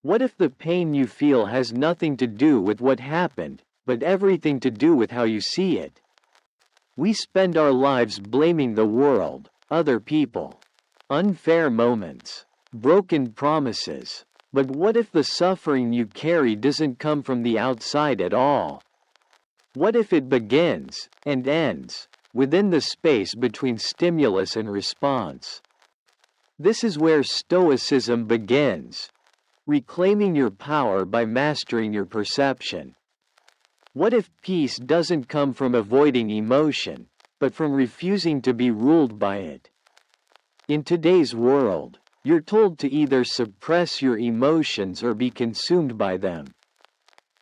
What if the pain you feel has nothing to do with what happened, but everything to do with how you see it? We spend our lives blaming the world, other people, unfair moments, broken promises. But what if the suffering you carry doesn't come from the outside at all? What if it begins, and ends, within the space between stimulus and response? This is where Stoicism begins, reclaiming your power by mastering your perception. What if peace doesn't come from avoiding emotion, but from refusing to be ruled by it? In today's world, you're told to either suppress your emotions or be consumed by them.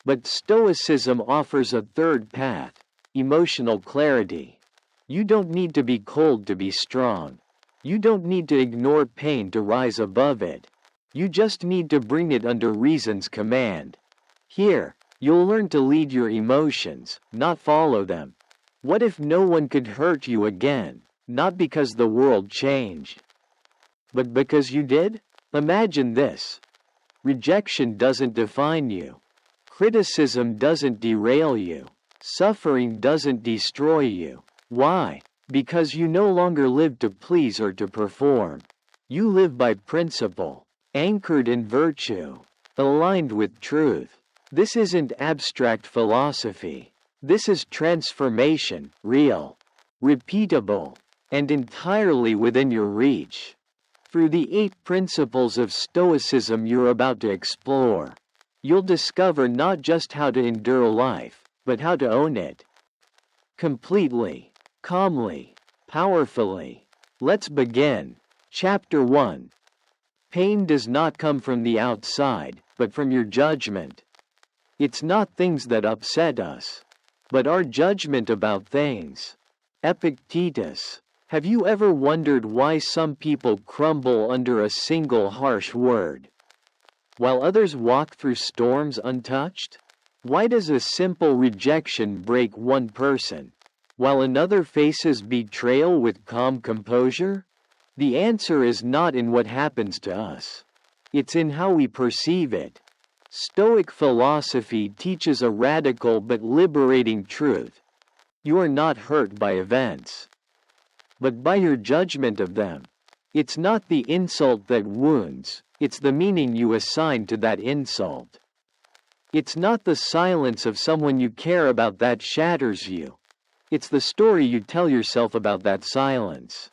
But Stoicism offers a third path, emotional clarity. You don't need to be cold to be strong. You don't need to ignore pain to rise above it. You just need to bring it under reason's command. Here, you'll learn to lead your emotions, not follow them. What if no one could hurt you again, not because the world changed, but because you did? Imagine this. Rejection doesn't define you. Criticism doesn't derail you. Suffering doesn't destroy you. Why? Because you no longer live to please or to perform. You live by principle, anchored in virtue, aligned with truth. This isn't abstract philosophy. This is transformation, real, repeatable, and entirely within your reach. Through the 8 principles of Stoicism you're about to explore, you'll discover not just how to endure life, but how to own it. Completely, calmly, powerfully. Let's begin. Chapter 1. Pain does not come from the outside, but from your judgment. It's not things that upset us, but our judgment about things. Epictetus. Have you ever wondered why some people crumble under a single harsh word, while others walk through storms untouched? Why does a simple rejection break one person, while another faces betrayal with calm composure? The answer is not in what happens to us. It's in how we perceive it. Stoic philosophy teaches a radical but liberating truth. You are not hurt by events, but by your judgment of them. It's not the insult that wounds, it's the meaning you assign to that insult. It's not the silence of someone you care about that shatters you. It's the story you tell yourself about that silence.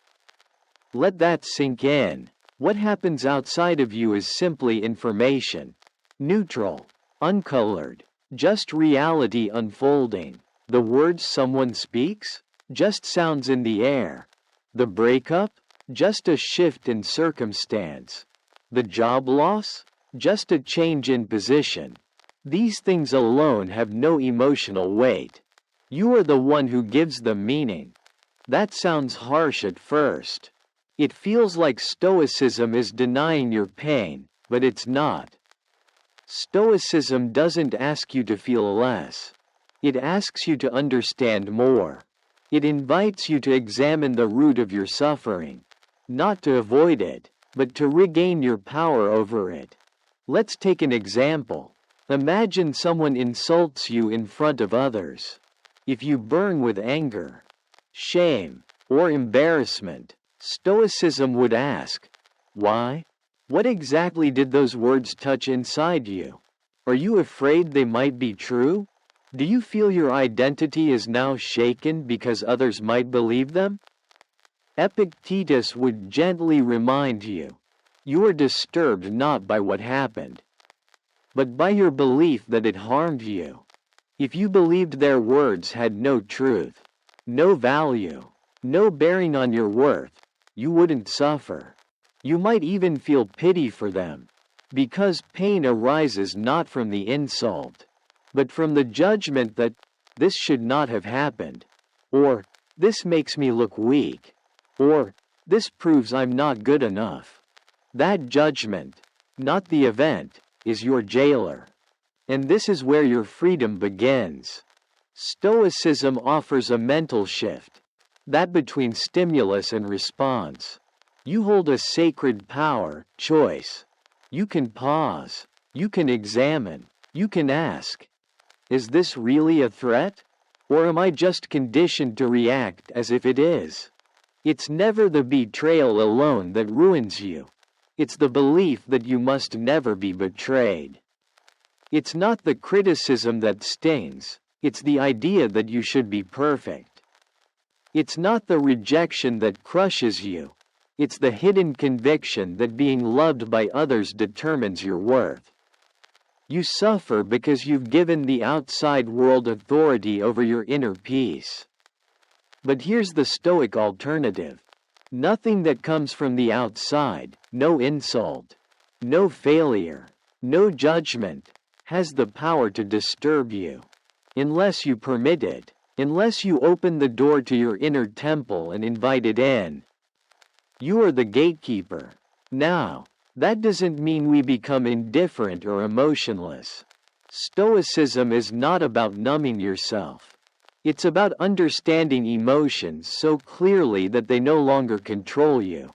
Let that sink in. What happens outside of you is simply information. Neutral, uncolored, just reality unfolding. The words someone speaks? Just sounds in the air. The breakup? Just a shift in circumstance. The job loss? Just a change in position. These things alone have no emotional weight. You are the one who gives them meaning. That sounds harsh at first. It feels like Stoicism is denying your pain, but it's not. Stoicism doesn't ask you to feel less. It asks you to understand more. It invites you to examine the root of your suffering, not to avoid it, but to regain your power over it. Let's take an example. Imagine someone insults you in front of others. If you burn with anger, shame, or embarrassment, Stoicism would ask, why? What exactly did those words touch inside you? Are you afraid they might be true? Do you feel your identity is now shaken because others might believe them? Epictetus would gently remind you, you are disturbed not by what happened, but by your belief that it harmed you. If you believed their words had no truth, no value, no bearing on your worth, you wouldn't suffer. You might even feel pity for them, because pain arises not from the insult, but from the judgment that this should not have happened, or this makes me look weak, or this proves I'm not good enough. That judgment, not the event, is your jailer. And this is where your freedom begins. Stoicism offers a mental shift, that between stimulus and response. You hold a sacred power, choice. You can pause, You can examine. You can ask, is this really a threat? Or am I just conditioned to react as if it is? It's never the betrayal alone that ruins you. It's the belief that you must never be betrayed. It's not the criticism that stings, it's the idea that you should be perfect. It's not the rejection that crushes you, it's the hidden conviction that being loved by others determines your worth. You suffer because you've given the outside world authority over your inner peace. But here's the Stoic alternative. Nothing that comes from the outside, no insult, no failure, no judgment, has the power to disturb you. Unless you permit it, unless you open the door to your inner temple and invite it in. You are the gatekeeper. Now, that doesn't mean we become indifferent or emotionless. Stoicism is not about numbing yourself. It's about understanding emotions so clearly that they no longer control you.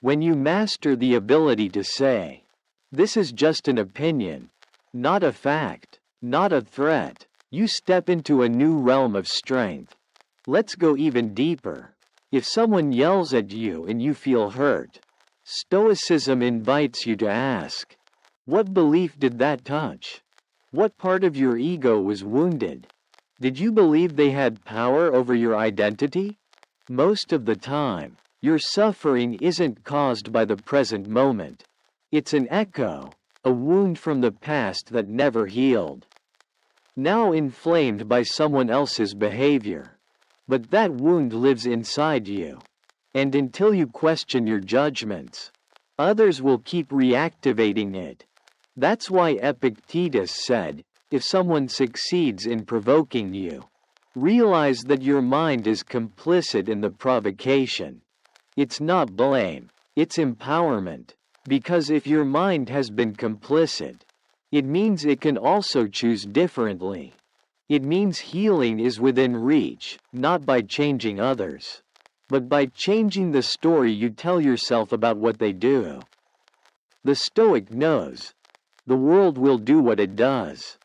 When you master the ability to say, "This is just an opinion, not a fact, not a threat," you step into a new realm of strength. Let's go even deeper. If someone yells at you and you feel hurt, Stoicism invites you to ask, what belief did that touch? What part of your ego was wounded? Did you believe they had power over your identity? Most of the time, your suffering isn't caused by the present moment. It's an echo, a wound from the past that never healed. Now inflamed by someone else's behavior. But that wound lives inside you. And until you question your judgments, others will keep reactivating it. That's why Epictetus said, if someone succeeds in provoking you, realize that your mind is complicit in the provocation. It's not blame, it's empowerment. Because if your mind has been complicit, it means it can also choose differently. It means healing is within reach, not by changing others, but by changing the story you tell yourself about what they do. The Stoic knows, the world will do what it does.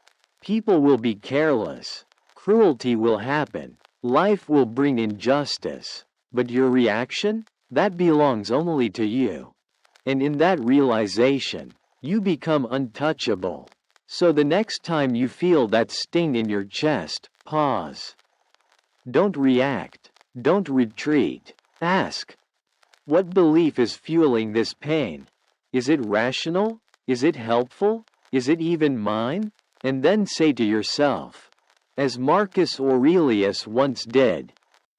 People will be careless, cruelty will happen, life will bring injustice, but your reaction? That belongs only to you. And in that realization, you become untouchable. So the next time you feel that sting in your chest, pause. Don't react. Don't retreat. Ask. What belief is fueling this pain? Is it rational? Is it helpful? Is it even mine? And then say to yourself, as Marcus Aurelius once did,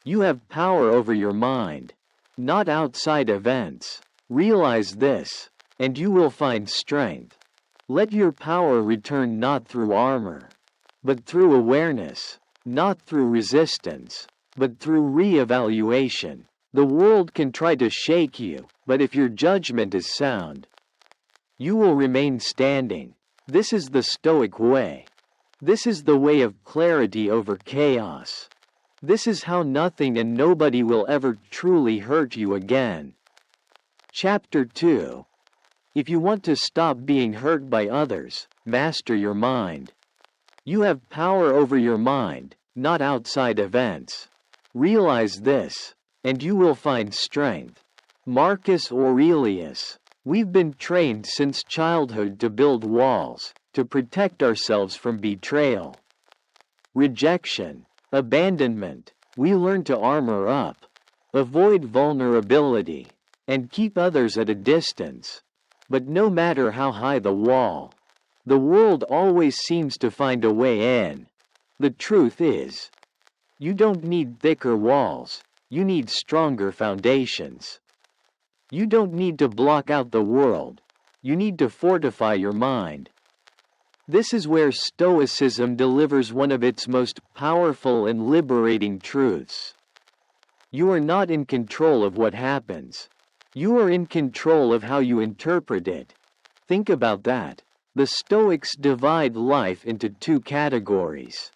you have power over your mind, not outside events. Realize this, and you will find strength. Let your power return not through armor, but through awareness, not through resistance, but through re-evaluation. The world can try to shake you, but if your judgment is sound, you will remain standing. This is the Stoic way. This is the way of clarity over chaos. This is how nothing and nobody will ever truly hurt you again. Chapter 2. If you want to stop being hurt by others, master your mind. You have power over your mind, not outside events. Realize this, and you will find strength. Marcus Aurelius. We've been trained since childhood to build walls, to protect ourselves from betrayal, rejection, abandonment. We learn to armor up, avoid vulnerability, and keep others at a distance. But no matter how high the wall, the world always seems to find a way in. The truth is, you don't need thicker walls, you need stronger foundations. You don't need to block out the world, you need to fortify your mind. This is where Stoicism delivers one of its most powerful and liberating truths. You are not in control of what happens. You are in control of how you interpret it. Think about that. The Stoics divide life into two categories.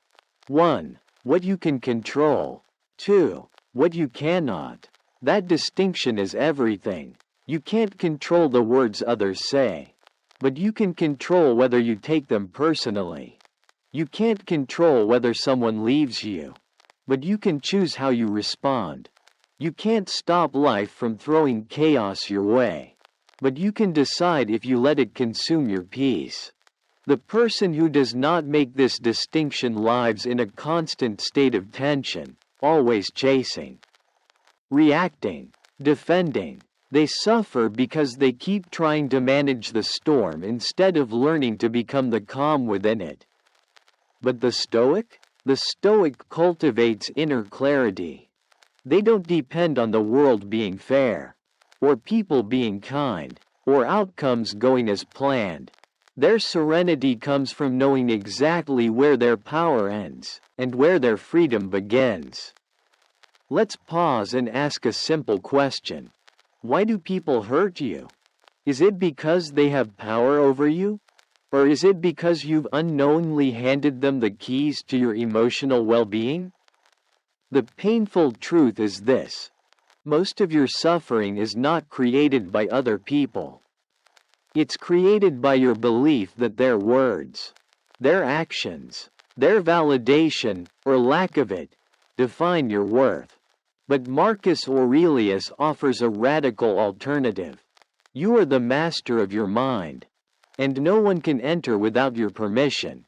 1. What you can control. 2. What you cannot. That distinction is everything. You can't control the words others say. but you can control whether you take them personally. You can't control whether someone leaves you, but you can choose how you respond. You can't stop life from throwing chaos your way, but you can decide if you let it consume your peace. The person who does not make this distinction lives in a constant state of tension, always chasing, reacting, defending. They suffer because they keep trying to manage the storm instead of learning to become the calm within it. But the Stoic? The Stoic cultivates inner clarity. They don't depend on the world being fair, or people being kind, or outcomes going as planned. Their serenity comes from knowing exactly where their power ends, and where their freedom begins. Let's pause and ask a simple question. Why do people hurt you? Is it because they have power over you? Or is it because you've unknowingly handed them the keys to your emotional well-being? The painful truth is this: most of your suffering is not created by other people. It's created by your belief that their words, their actions, their validation, or lack of it, define your worth. But Marcus Aurelius offers a radical alternative. You are the master of your mind, and no one can enter without your permission.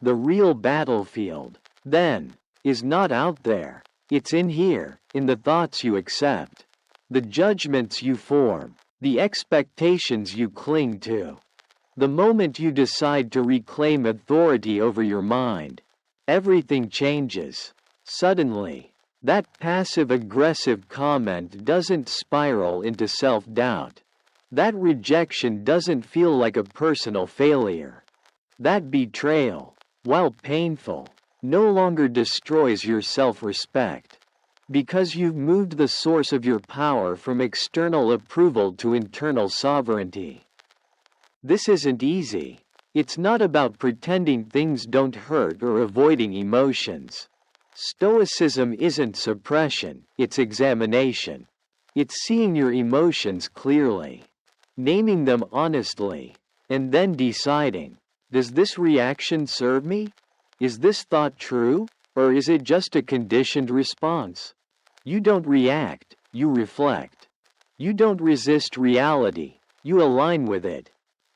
The real battlefield, then, is not out there. It's in here, in the thoughts you accept, the judgments you form, the expectations you cling to. The moment you decide to reclaim authority over your mind, everything changes. Suddenly, that passive-aggressive comment doesn't spiral into self-doubt. That rejection doesn't feel like a personal failure. That betrayal, while painful, no longer destroys your self-respect, because you've moved the source of your power from external approval to internal sovereignty. This isn't easy. It's not about pretending things don't hurt or avoiding emotions. Stoicism isn't suppression, it's examination. It's seeing your emotions clearly, naming them honestly, and then deciding, does this reaction serve me? Is this thought true, or is it just a conditioned response? You don't react, you reflect. You don't resist reality, you align with it.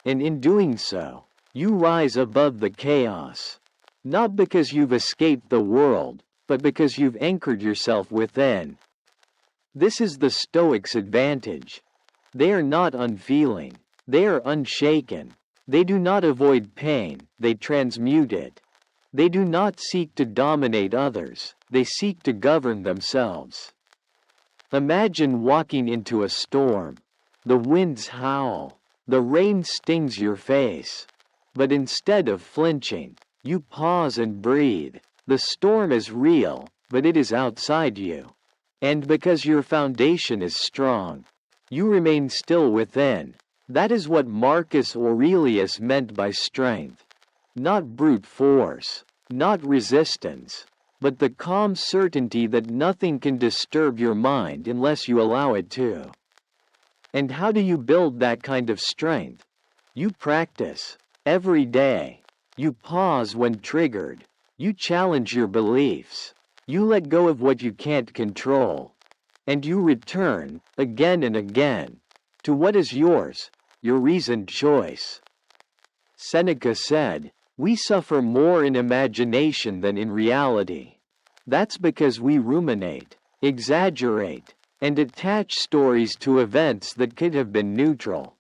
And in doing so, you rise above the chaos. Not because you've escaped the world, but because you've anchored yourself within. This is the Stoics' advantage. They are not unfeeling. They are unshaken. They do not avoid pain, they transmute it. They do not seek to dominate others, they seek to govern themselves. Imagine walking into a storm. The winds howl, the rain stings your face. But instead of flinching, you pause and breathe. The storm is real, but it is outside you. And because your foundation is strong, you remain still within. That is what Marcus Aurelius meant by strength. Not brute force, not resistance, but the calm certainty that nothing can disturb your mind unless you allow it to. And how do you build that kind of strength? You practice. Every day. You pause when triggered. You challenge your beliefs. You let go of what you can't control. And you return, again and again, to what is yours, your reasoned choice. Seneca said, "We suffer more in imagination than in reality." That's because we ruminate, exaggerate, and attach stories to events that could have been neutral.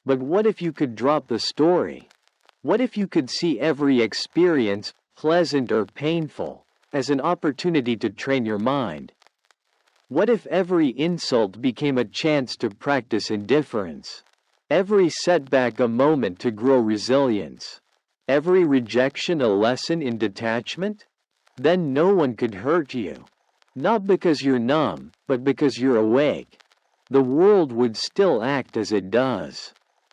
But what if you could drop the story? What if you could see every experience, pleasant or painful, as an opportunity to train your mind? What if every insult became a chance to practice indifference? Every setback a moment to grow resilience? Every rejection a lesson in detachment? Then no one could hurt you. Not because you're numb, but because you're awake. The world would still act as it does.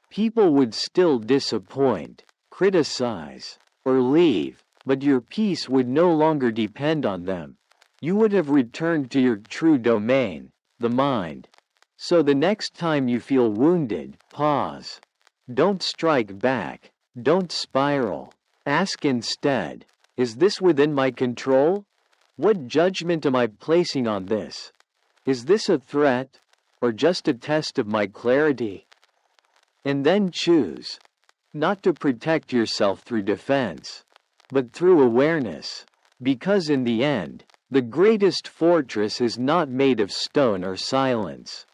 People would still disappoint, criticize, or leave, but your peace would no longer depend on them. You would have returned to your true domain, the mind. So the next time you feel wounded, pause. Don't strike back. Don't spiral. Ask instead, is this within my control? What judgment am I placing on this? Is this a threat, or just a test of my clarity? And then choose, not to protect yourself through defense, but through awareness, because in the end, the greatest fortress is not made of stone or silence.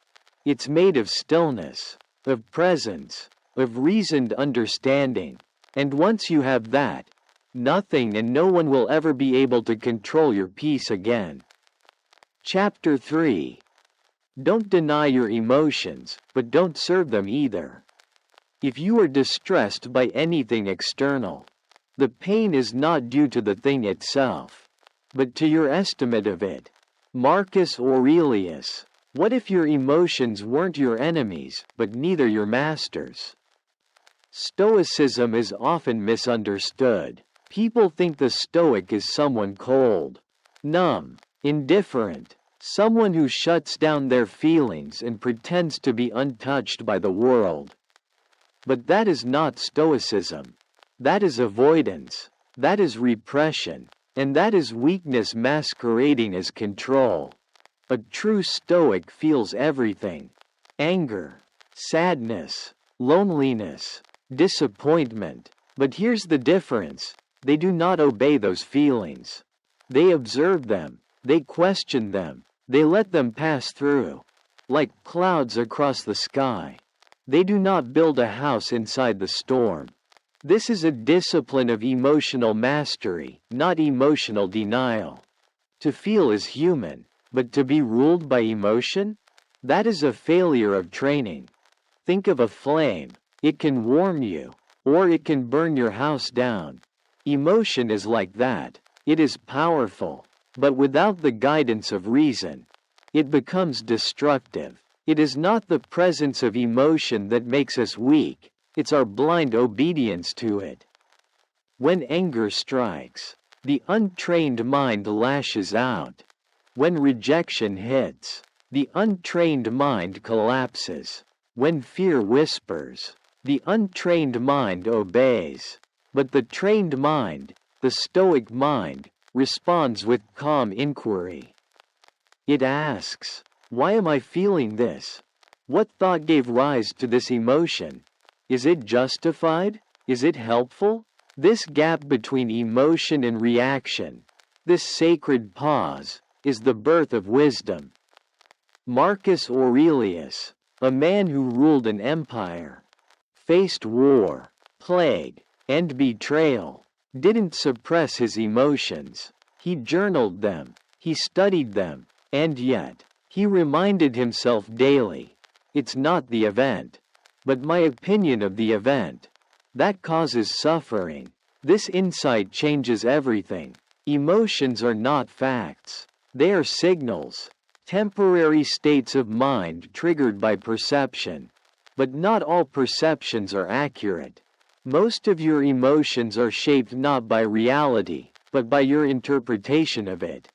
It's made of stillness, of presence, of reasoned understanding, and once you have that, nothing and no one will ever be able to control your peace again. Chapter 3. Don't deny your emotions, but don't serve them either. If you are distressed by anything external, the pain is not due to the thing itself, but to your estimate of it. Marcus Aurelius. What if your emotions weren't your enemies, but neither your masters? Stoicism is often misunderstood. People think the Stoic is someone cold, numb, indifferent, someone who shuts down their feelings and pretends to be untouched by the world. But that is not Stoicism. That is avoidance, that is repression, and that is weakness masquerading as control. A true Stoic feels everything: anger, sadness, loneliness, disappointment. But here's the difference: they do not obey those feelings. They observe them, they question them, they let them pass through, like clouds across the sky. They do not build a house inside the storm. This is a discipline of emotional mastery, not emotional denial. To feel is human, but to be ruled by emotion? That is a failure of training. Think of a flame. It can warm you, or it can burn your house down. Emotion is like that. It is powerful, but without the guidance of reason, it becomes destructive. It is not the presence of emotion that makes us weak, it's our blind obedience to it. When anger strikes, the untrained mind lashes out. When rejection hits, the untrained mind collapses. When fear whispers, the untrained mind obeys. But the trained mind, the Stoic mind, responds with calm inquiry. It asks, why am I feeling this? What thought gave rise to this emotion? Is it justified? Is it helpful? This gap between emotion and reaction, this sacred pause, is the birth of wisdom. Marcus Aurelius, a man who ruled an empire, faced war, plague, and betrayal, didn't suppress his emotions. He journaled them, he studied them, and yet, he reminded himself daily, it's not the event, but my opinion of the event, that causes suffering. This insight changes everything. Emotions are not facts. They are signals, temporary states of mind triggered by perception. But not all perceptions are accurate. Most of your emotions are shaped not by reality, but by your interpretation of it.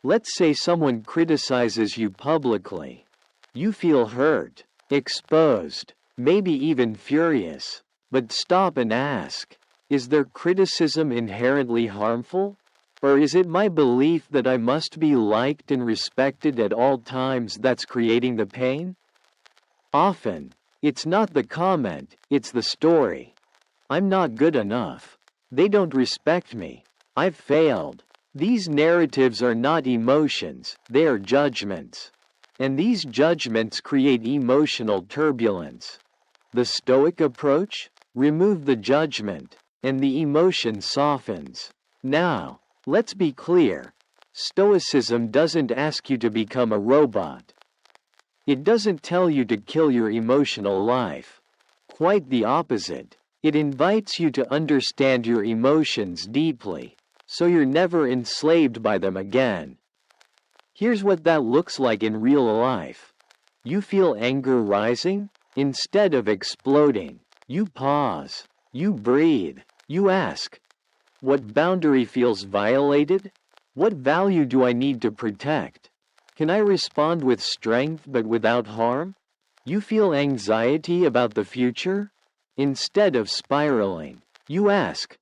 Let's say someone criticizes you publicly. You feel hurt, exposed, maybe even furious. But stop and ask, is their criticism inherently harmful? Or is it my belief that I must be liked and respected at all times that's creating the pain? Often, it's not the comment, it's the story. I'm not good enough. They don't respect me. I've failed. These narratives are not emotions, they are judgments. And these judgments create emotional turbulence. The Stoic approach? Remove the judgment, and the emotion softens. Now, let's be clear. Stoicism doesn't ask you to become a robot. It doesn't tell you to kill your emotional life. Quite the opposite. It invites you to understand your emotions deeply, so you're never enslaved by them again. Here's what that looks like in real life. You feel anger rising? Instead of exploding, you pause, you breathe, you ask, what boundary feels violated? What value do I need to protect? Can I respond with strength but without harm? You feel anxiety about the future? Instead of spiraling, you ask,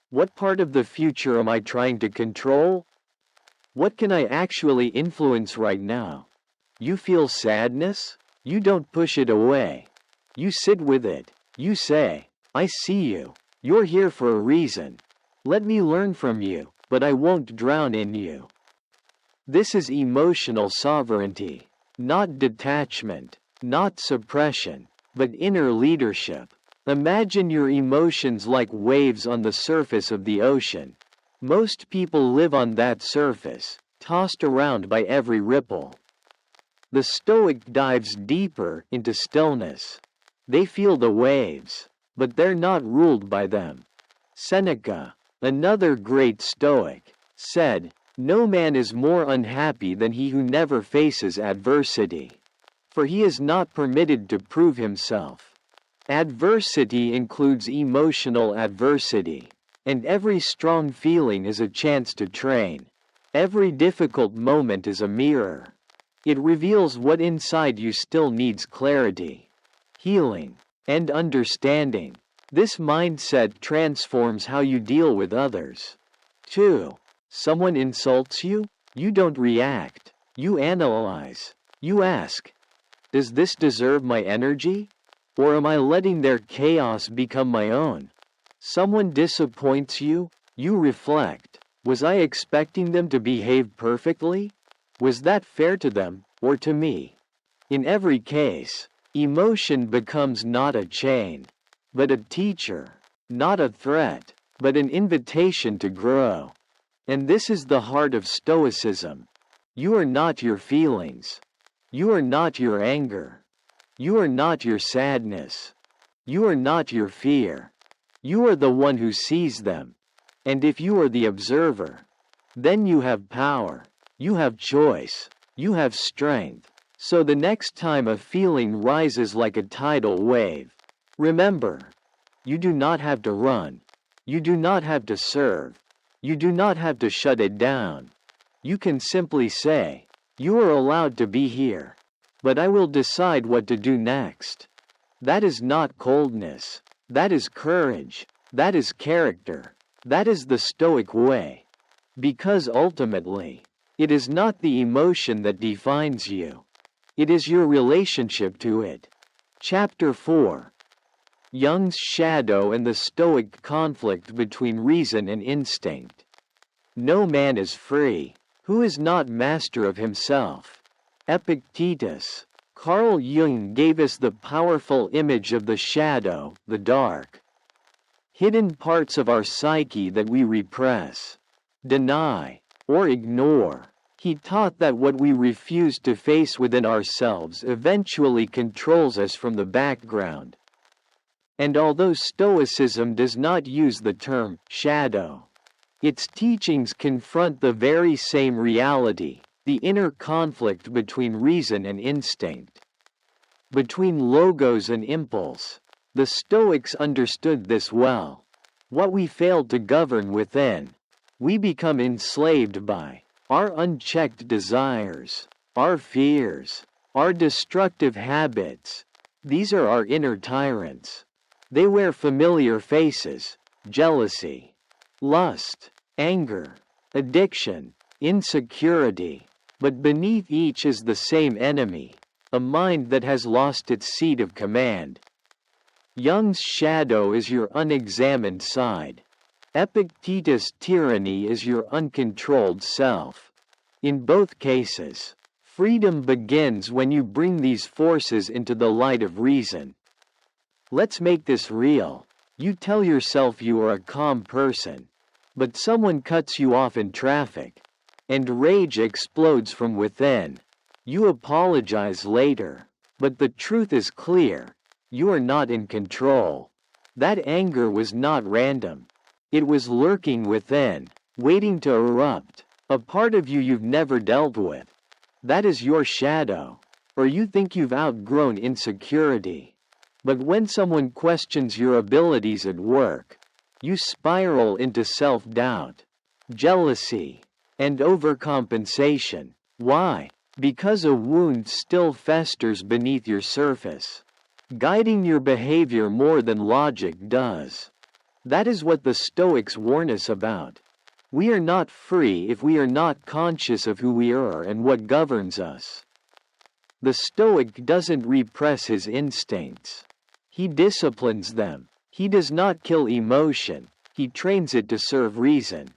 what part of the future am I trying to control? What can I actually influence right now? You feel sadness? You don't push it away. You sit with it. You say, I see you. You're here for a reason. Let me learn from you, but I won't drown in you. This is emotional sovereignty, not detachment, not suppression, but inner leadership. Imagine your emotions like waves on the surface of the ocean. Most people live on that surface, tossed around by every ripple. The Stoic dives deeper into stillness. They feel the waves, but they're not ruled by them. Seneca, another great Stoic, said, "No man is more unhappy than he who never faces adversity, for he is not permitted to prove himself." Adversity includes emotional adversity, and every strong feeling is a chance to train. Every difficult moment is a mirror. It reveals what inside you still needs clarity, healing, and understanding. This mindset transforms how you deal with others. 2. Someone insults you? You don't react. You analyze. You ask, does this deserve my energy? Or am I letting their chaos become my own? Someone disappoints you? You reflect. Was I expecting them to behave perfectly? Was that fair to them, or to me? In every case, emotion becomes not a chain, but a teacher, not a threat, but an invitation to grow. And this is the heart of Stoicism. You are not your feelings. You are not your anger. You are not your sadness. You are not your fear. You are the one who sees them. And if you are the observer, then you have power. You have choice. You have strength. So the next time a feeling rises like a tidal wave, remember, you do not have to run. You do not have to serve. You do not have to shut it down. You can simply say, you are allowed to be here, but I will decide what to do next. That is not coldness. That is courage. That is character. That is the Stoic way. Because ultimately, it is not the emotion that defines you. It is your relationship to it. Chapter 4. Jung's Shadow and the Stoic Conflict Between Reason and Instinct. No man is free, who is not master of himself. Epictetus. Carl Jung gave us the powerful image of the shadow, the dark, hidden parts of our psyche that we repress, deny, or ignore. He taught that what we refuse to face within ourselves eventually controls us from the background. And although Stoicism does not use the term shadow, its teachings confront the very same reality, the inner conflict between reason and instinct, between logos and impulse. The Stoics understood this well. What we failed to govern within, we become enslaved by. Our unchecked desires, our fears, our destructive habits, these are our inner tyrants. They wear familiar faces: jealousy, lust, anger, addiction, insecurity. But beneath each is the same enemy, a mind that has lost its seat of command. Jung's shadow is your unexamined side. Epictetus' tyranny is your uncontrolled self. In both cases, freedom begins when you bring these forces into the light of reason. Let's make this real. You tell yourself you are a calm person, but someone cuts you off in traffic, and rage explodes from within. You apologize later, but the truth is clear. You are not in control. That anger was not random. It was lurking within, waiting to erupt, a part of you you've never dealt with. That is your shadow. Or you think you've outgrown insecurity. But when someone questions your abilities at work, you spiral into self-doubt, jealousy, and overcompensation. Why? Because a wound still festers beneath your surface. guiding your behavior more than logic does. That is what the Stoics warn us about. We are not free if we are not conscious of who we are and what governs us. The Stoic doesn't repress his instincts. He disciplines them. He does not kill emotion, he trains it to serve reason.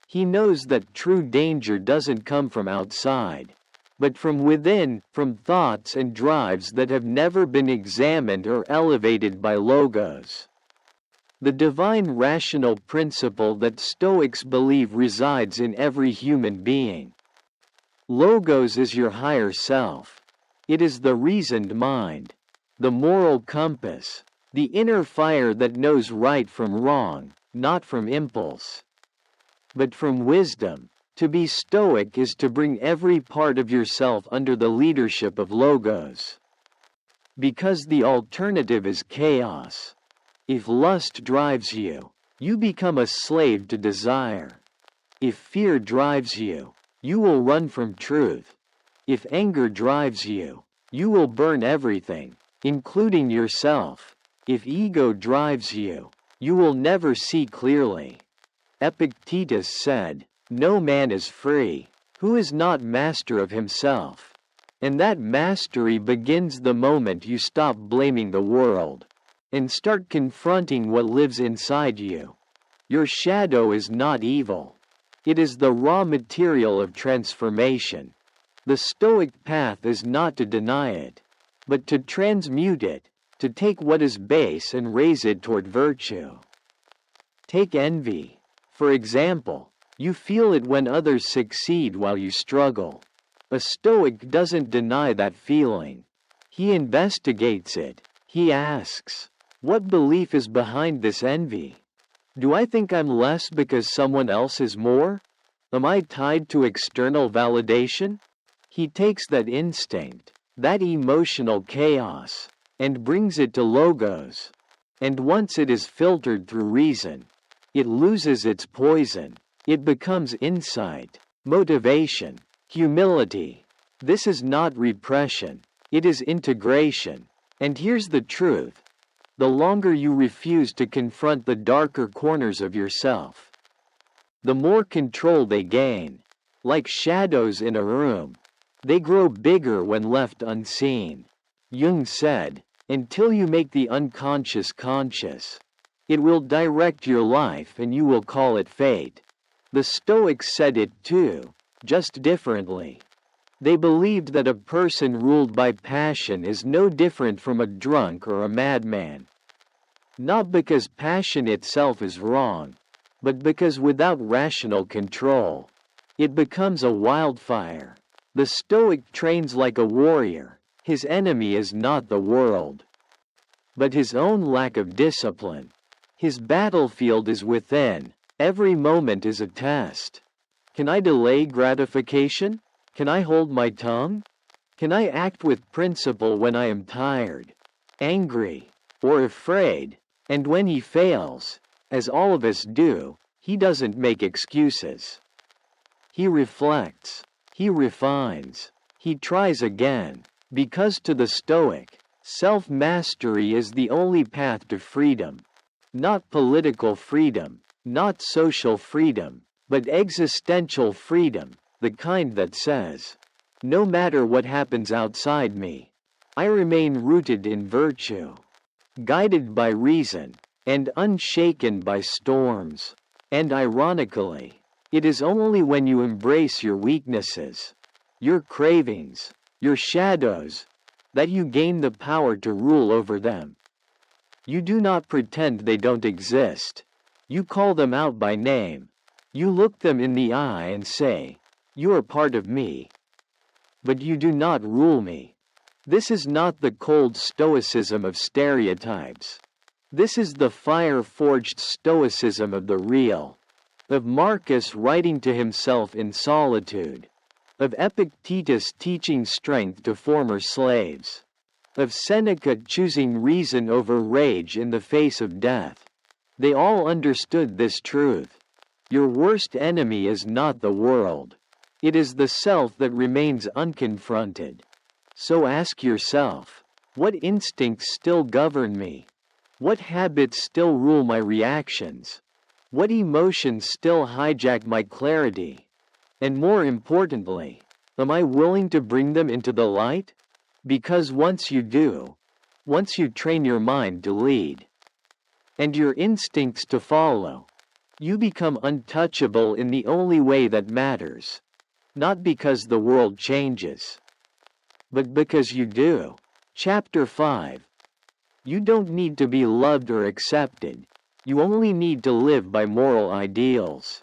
He knows that true danger doesn't come from outside, but from within, from thoughts and drives that have never been examined or elevated by logos. The divine rational principle that Stoics believe resides in every human being. Logos is your higher self. It is the reasoned mind, the moral compass, the inner fire that knows right from wrong, not from impulse, but from wisdom. To be Stoic is to bring every part of yourself under the leadership of Logos. Because the alternative is chaos. If lust drives you, you become a slave to desire. If fear drives you, you will run from truth. If anger drives you, you will burn everything, including yourself. If ego drives you, you will never see clearly. Epictetus said, "No man is free, who is not master of himself." And that mastery begins the moment you stop blaming the world and start confronting what lives inside you. Your shadow is not evil. It is the raw material of transformation. The Stoic path is not to deny it, but to transmute it, to take what is base and raise it toward virtue. Take envy, for example. You feel it when others succeed while you struggle. A Stoic doesn't deny that feeling. He investigates it. He asks, what belief is behind this envy? Do I think I'm less because someone else is more? Am I tied to external validation? He takes that instinct, that emotional chaos, and brings it to Logos. And once it is filtered through reason, it loses its poison. It becomes insight, motivation, humility. This is not repression, it is integration. And here's the truth. The longer you refuse to confront the darker corners of yourself, the more control they gain. Like shadows in a room, they grow bigger when left unseen. Jung said, until you make the unconscious conscious, it will direct your life and you will call it fate. The Stoics said it too, just differently. They believed that a person ruled by passion is no different from a drunk or a madman. Not because passion itself is wrong, but because without rational control, it becomes a wildfire. The Stoic trains like a warrior. His enemy is not the world, but his own lack of discipline. His battlefield is within. Every moment is a test. Can I delay gratification? Can I hold my tongue? Can I act with principle when I am tired, angry, or afraid? And when he fails, as all of us do, he doesn't make excuses. He reflects, he refines, he tries again, because to the Stoic, self-mastery is the only path to freedom. Not political freedom, not social freedom, but existential freedom, the kind that says, no matter what happens outside me, I remain rooted in virtue, guided by reason, and unshaken by storms. And ironically, it is only when you embrace your weaknesses, your cravings, your shadows, that you gain the power to rule over them. You do not pretend they don't exist. You call them out by name. You look them in the eye and say, you are part of me. But you do not rule me. This is not the cold stoicism of stereotypes. This is the fire-forged stoicism of the real. Of Marcus writing to himself in solitude. Of Epictetus teaching strength to former slaves. Of Seneca choosing reason over rage in the face of death. They all understood this truth. Your worst enemy is not the world. It is the self that remains unconfronted. So ask yourself, What instincts still govern me? What habits still rule my reactions? What emotions still hijack my clarity? And more importantly, am I willing to bring them into the light? Because once you do, once you train your mind to lead, and your instincts to follow, you become untouchable in the only way that matters. Not because the world changes, but because you do. Chapter 5. You don't need to be loved or accepted. You only need to live by moral ideals.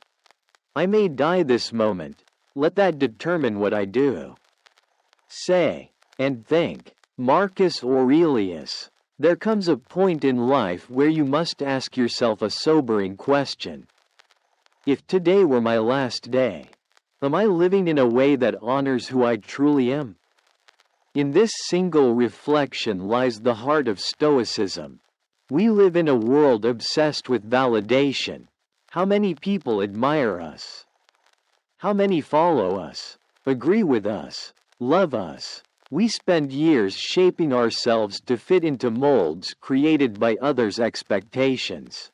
I may die this moment. Let that determine what I do, say, and think. Marcus Aurelius. There comes a point in life where you must ask yourself a sobering question. If today were my last day, am I living in a way that honors who I truly am? In this single reflection lies the heart of Stoicism. We live in a world obsessed with validation. How many people admire us? How many follow us, agree with us, love us? We spend years shaping ourselves to fit into molds created by others' expectations.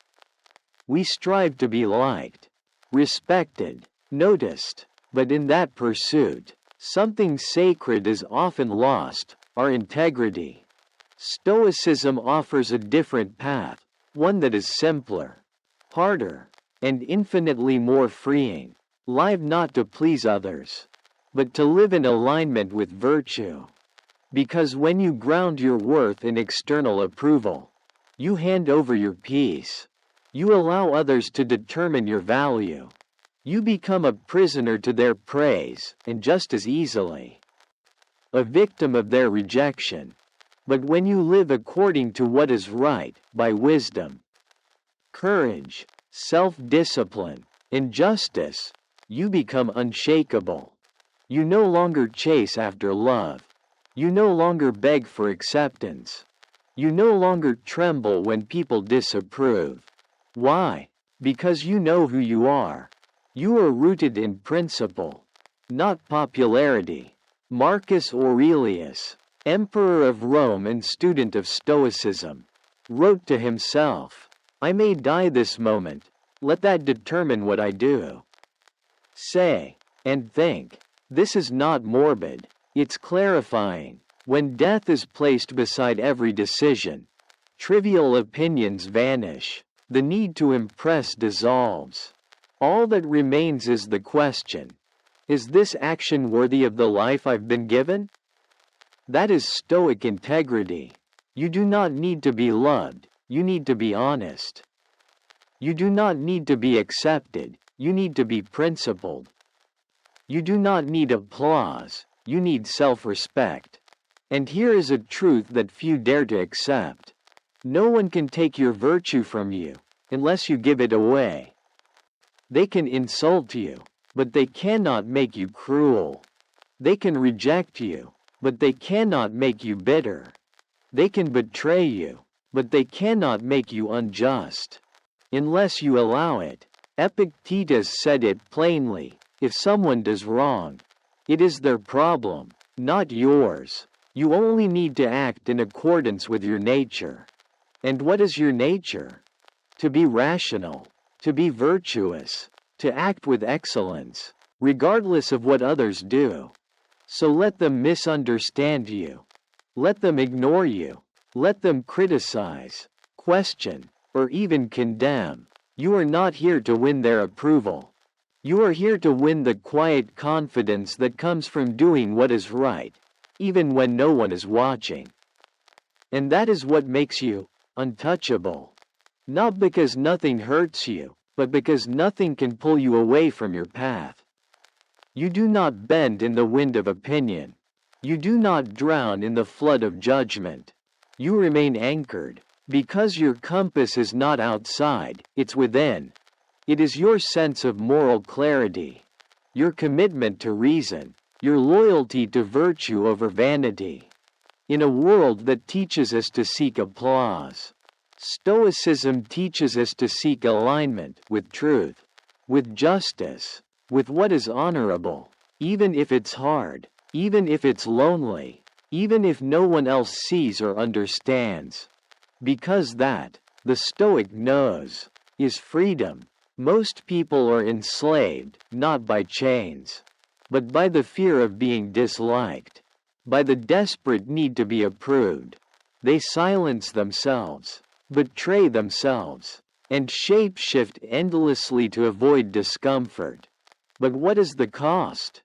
We strive to be liked, respected, noticed, but in that pursuit, something sacred is often lost, our integrity. Stoicism offers a different path, one that is simpler, harder, and infinitely more freeing. Live not to please others, but to live in alignment with virtue. Because when you ground your worth in external approval, you hand over your peace. You allow others to determine your value. You become a prisoner to their praise, and just as easily, a victim of their rejection. But when you live according to what is right, by wisdom, courage, self-discipline, and justice, you become unshakable. You no longer chase after love. You no longer beg for acceptance. You no longer tremble when people disapprove. Why? Because you know who you are. You are rooted in principle, not popularity. Marcus Aurelius, Emperor of Rome and student of Stoicism, wrote to himself, I may die this moment. Let that determine what I do, say, and think. This is not morbid, it's clarifying. When death is placed beside every decision, trivial opinions vanish, the need to impress dissolves. All that remains is the question, is this action worthy of the life I've been given? That is Stoic integrity. You do not need to be loved, you need to be honest. You do not need to be accepted, you need to be principled. You do not need applause, you need self-respect. And here is a truth that few dare to accept. No one can take your virtue from you, unless you give it away. They can insult you, but they cannot make you cruel. They can reject you, but they cannot make you bitter. They can betray you, but they cannot make you unjust, unless you allow it. Epictetus said it plainly, if someone does wrong, it is their problem, not yours. You only need to act in accordance with your nature. And what is your nature? To be rational, to be virtuous, to act with excellence, regardless of what others do. So let them misunderstand you. Let them ignore you. Let them criticize, question, or even condemn. You are not here to win their approval. You are here to win the quiet confidence that comes from doing what is right, even when no one is watching. And that is what makes you untouchable. Not because nothing hurts you, but because nothing can pull you away from your path. You do not bend in the wind of opinion. You do not drown in the flood of judgment. You remain anchored, because your compass is not outside, it's within. It is your sense of moral clarity, your commitment to reason, your loyalty to virtue over vanity. In a world that teaches us to seek applause, Stoicism teaches us to seek alignment with truth, with justice, with what is honorable, even if it's hard, even if it's lonely. even if no one else sees or understands. Because that, the Stoic knows, is freedom. Most people are enslaved, not by chains, but by the fear of being disliked, by the desperate need to be approved. They silence themselves, betray themselves, and shapeshift endlessly to avoid discomfort. But what is the cost?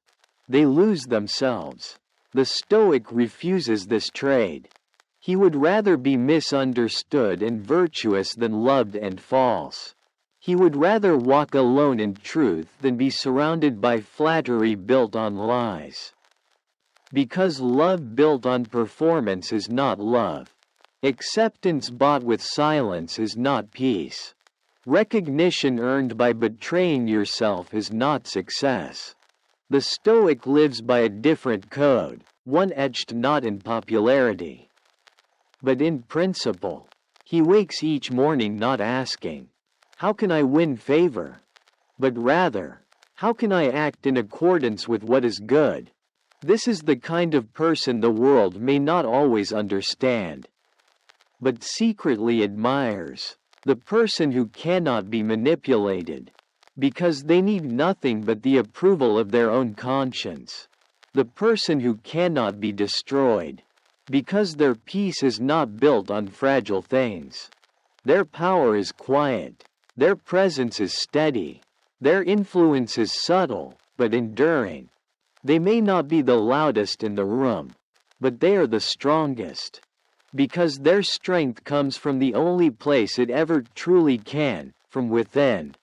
They lose themselves. The Stoic refuses this trade. He would rather be misunderstood and virtuous than loved and false. He would rather walk alone in truth than be surrounded by flattery built on lies. Because love built on performance is not love. Acceptance bought with silence is not peace. Recognition earned by betraying yourself is not success. The Stoic lives by a different code, one etched not in popularity, but in principle. He wakes each morning not asking, "How can I win favor?" but rather, "How can I act in accordance with what is good?" This is the kind of person the world may not always understand, but secretly admires. The person who cannot be manipulated, because they need nothing but the approval of their own conscience. The person who cannot be destroyed, because their peace is not built on fragile things. Their power is quiet, their presence is steady, their influence is subtle, but enduring. They may not be the loudest in the room, but they are the strongest, because their strength comes from the only place it ever truly can, from within.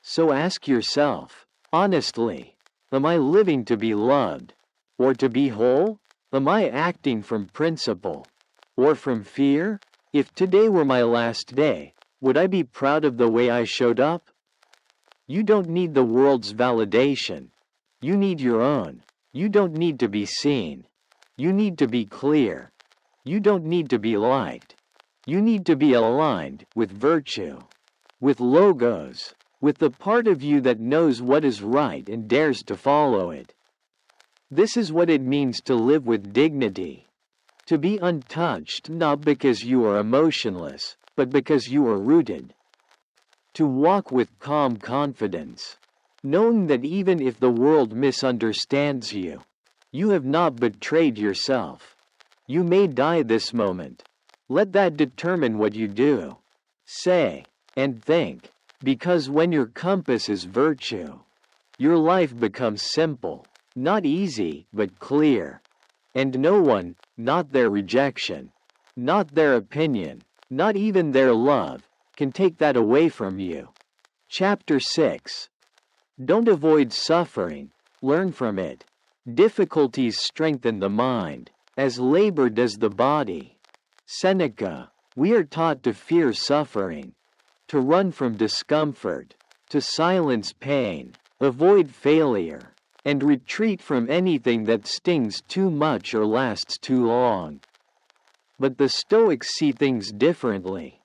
So ask yourself, honestly, am I living to be loved, or to be whole? Am I acting from principle, or from fear? If today were my last day, would I be proud of the way I showed up? You don't need the world's validation. You need your own. You don't need to be seen. You need to be clear. You don't need to be liked. You need to be aligned with virtue, with logos, with the part of you that knows what is right and dares to follow it. This is what it means to live with dignity. To be untouched not because you are emotionless, but because you are rooted. To walk with calm confidence, knowing that even if the world misunderstands you, you have not betrayed yourself. You may die this moment. Let that determine what you do, say, and think, because when your compass is virtue, your life becomes simple, not easy, but clear. And no one, not their rejection, not their opinion, not even their love, can take that away from you. Chapter 6. Don't avoid suffering, learn from it. Difficulties strengthen the mind, as labor does the body. Seneca. We are taught to fear suffering, to run from discomfort, to silence pain, avoid failure, and retreat from anything that stings too much or lasts too long. But the Stoics see things differently.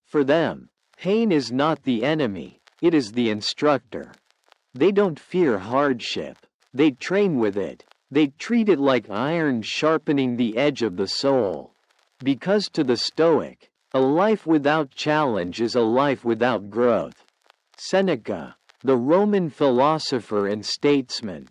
For them, pain is not the enemy, it is the instructor. They don't fear hardship, they train with it. They treat it like iron sharpening the edge of the soul. Because to the Stoic, a life without challenge is a life without growth. Seneca, the Roman philosopher and statesman,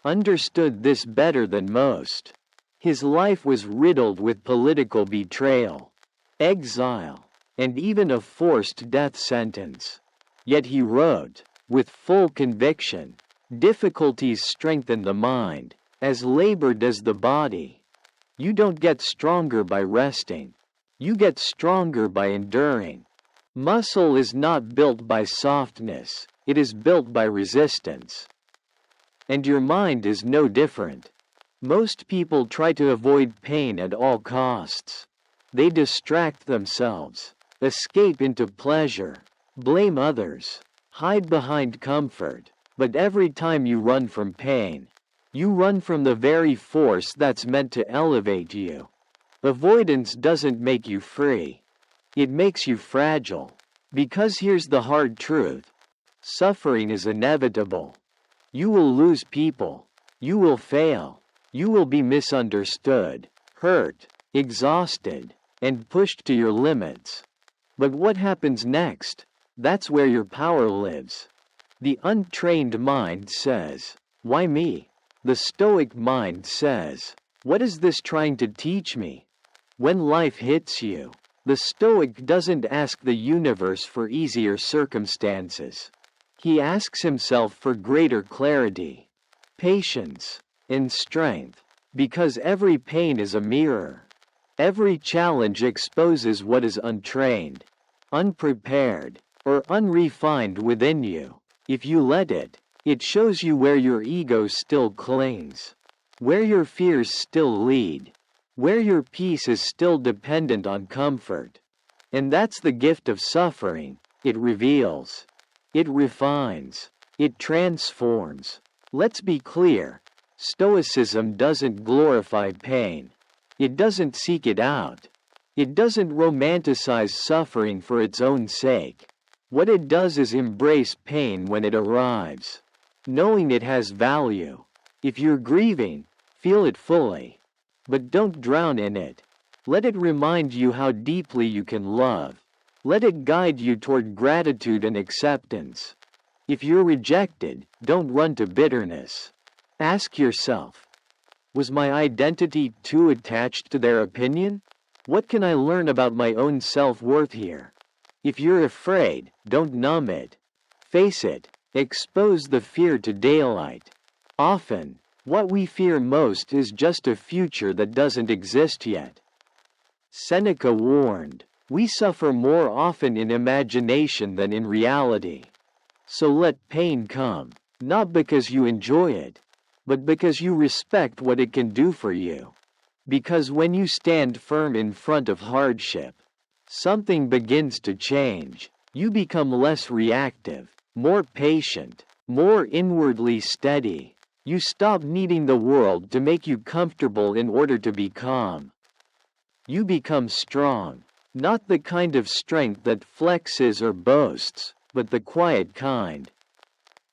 understood this better than most. His life was riddled with political betrayal, exile, and even a forced death sentence. Yet he wrote, with full conviction, difficulties strengthen the mind, as labor does the body. You don't get stronger by resting. You get stronger by enduring. Muscle is not built by softness, it is built by resistance. And your mind is no different. Most people try to avoid pain at all costs. They distract themselves, escape into pleasure, blame others, hide behind comfort. But every time you run from pain, you run from the very force that's meant to elevate you. Avoidance doesn't make you free. It makes you fragile. Because here's the hard truth. Suffering is inevitable. You will lose people. You will fail. You will be misunderstood, hurt, exhausted, and pushed to your limits. But what happens next? That's where your power lives. The untrained mind says, "Why me?" The stoic mind says, "What is this trying to teach me?" When life hits you, the stoic doesn't ask the universe for easier circumstances. He asks himself for greater clarity, patience, and strength, because every pain is a mirror. Every challenge exposes what is untrained, unprepared, or unrefined within you. If you let it, it shows you where your ego still clings, where your fears still lead, where your peace is still dependent on comfort. And that's the gift of suffering. It reveals, it refines, it transforms. Let's be clear, Stoicism doesn't glorify pain. It doesn't seek it out. It doesn't romanticize suffering for its own sake. What it does is embrace pain when it arrives, knowing it has value. If you're grieving, feel it fully. But don't drown in it. Let it remind you how deeply you can love. Let it guide you toward gratitude and acceptance. If you're rejected, don't run to bitterness. Ask yourself, was my identity too attached to their opinion? What can I learn about my own self-worth here? If you're afraid, don't numb it. Face it. Expose the fear to daylight. Often, what we fear most is just a future that doesn't exist yet. Seneca warned, "We suffer more often in imagination than in reality." So let pain come, not because you enjoy it, but because you respect what it can do for you. Because when you stand firm in front of hardship, something begins to change. You become less reactive, more patient, more inwardly steady. You stop needing the world to make you comfortable in order to be calm. You become strong, not the kind of strength that flexes or boasts, but the quiet kind.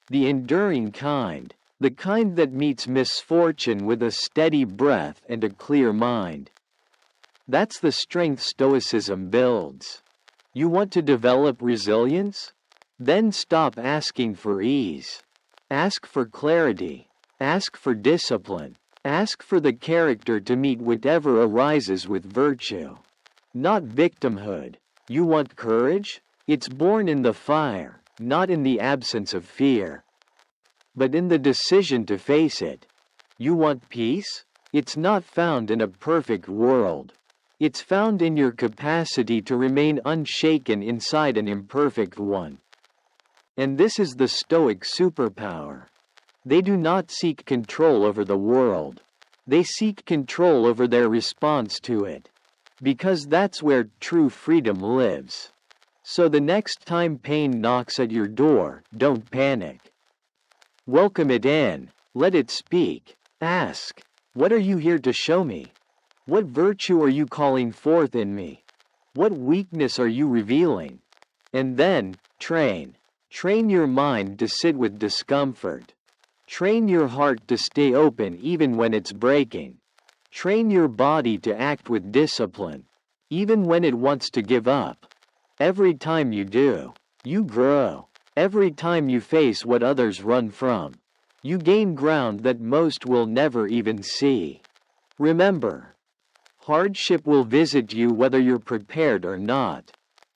The enduring kind. The kind that meets misfortune with a steady breath and a clear mind. That's the strength Stoicism builds. You want to develop resilience? Then stop asking for ease. Ask for clarity. Ask for discipline. Ask for the character to meet whatever arises with virtue. Not victimhood. You want courage? It's born in the fire, not in the absence of fear, but in the decision to face it. You want peace? It's not found in a perfect world. It's found in your capacity to remain unshaken inside an imperfect one. And this is the Stoic superpower. They do not seek control over the world. They seek control over their response to it. Because that's where true freedom lives. So the next time pain knocks at your door, don't panic. Welcome it in, let it speak. Ask, what are you here to show me? What virtue are you calling forth in me? What weakness are you revealing? And then, train. Train your mind to sit with discomfort. Train your heart to stay open even when it's breaking. Train your body to act with discipline, even when it wants to give up. Every time you do, you grow. Every time you face what others run from, you gain ground that most will never even see. Remember, hardship will visit you whether you're prepared or not.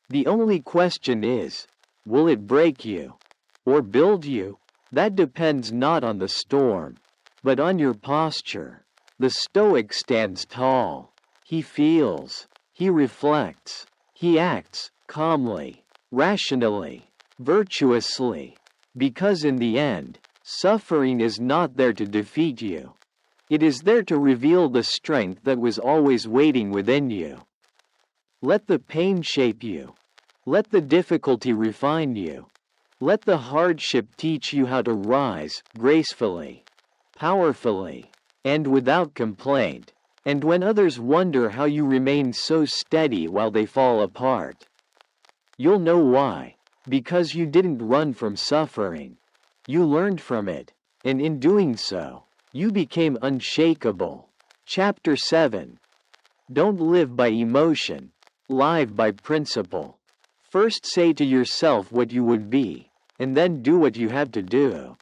The only question is, will it break you or build you? That depends not on the storm, but on your posture. The Stoic stands tall. He feels, he reflects, he acts calmly, rationally, virtuously, because in the end, suffering is not there to defeat you. It is there to reveal the strength that was always waiting within you. Let the pain shape you. Let the difficulty refine you. Let the hardship teach you how to rise gracefully, powerfully, and without complaint. And when others wonder how you remain so steady while they fall apart, you'll know why. Because you didn't run from suffering. You learned from it, and in doing so, You became unshakable. Chapter 7. Don't live by emotion. Live by principle. First say to yourself what you would be, and then do what you have to do.